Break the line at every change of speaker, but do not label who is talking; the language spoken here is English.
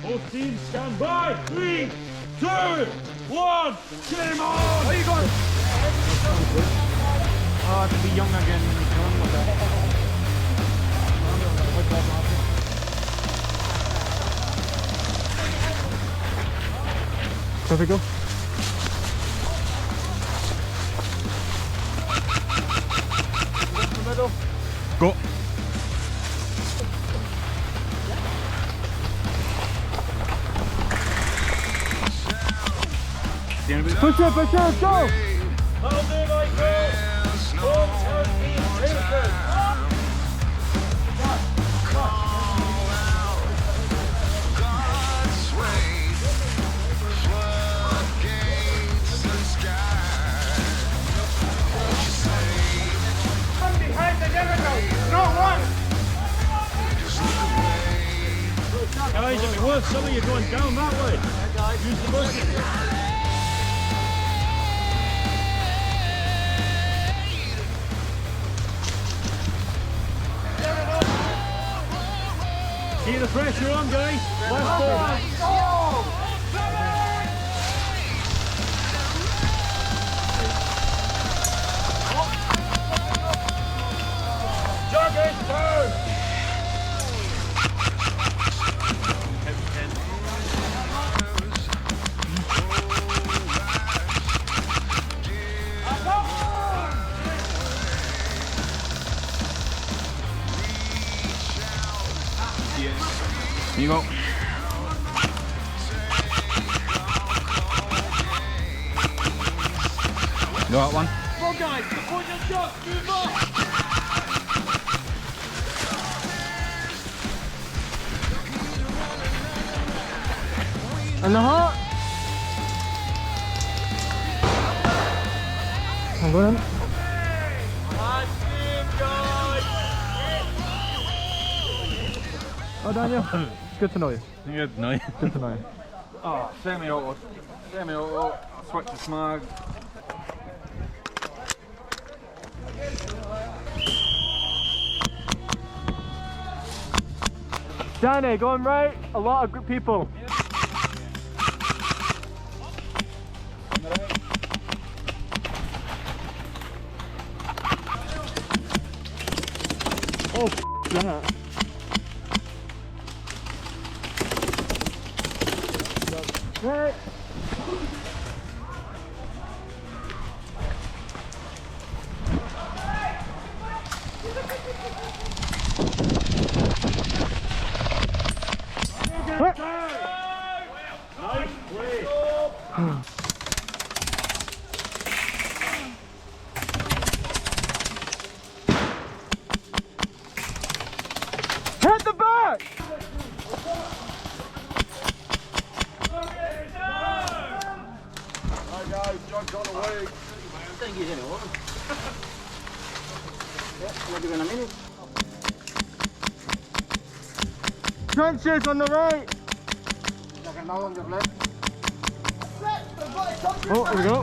Both teams stand by. 3, 2, 1. Game on!
Where are you going? To be young again. Shall we go? Go. Push it, go!
That'll do, Michael. Home turn team taken. Guys, it'd be worth some of you going down that way. Use the bus. Keep the pressure on, guys. Last ball. Jogging turn.
Here you go. Got one.
Come on, guys. Support your shots. Move on.
And the heart. I'm going. Oh, Daniel. It's good to know you.
Good to know you.
Good to know you.
Oh, semi-auto, switch to smag.
Danny, going right. A lot of good people. Oh, that. Right.
Nice play.
Hit the back!
Hi guys, John's on the way.
Think he's in it, wasn't he? Yeah, maybe in a minute.
Trenches on the right!
Second now on the left.
Oh, here we go.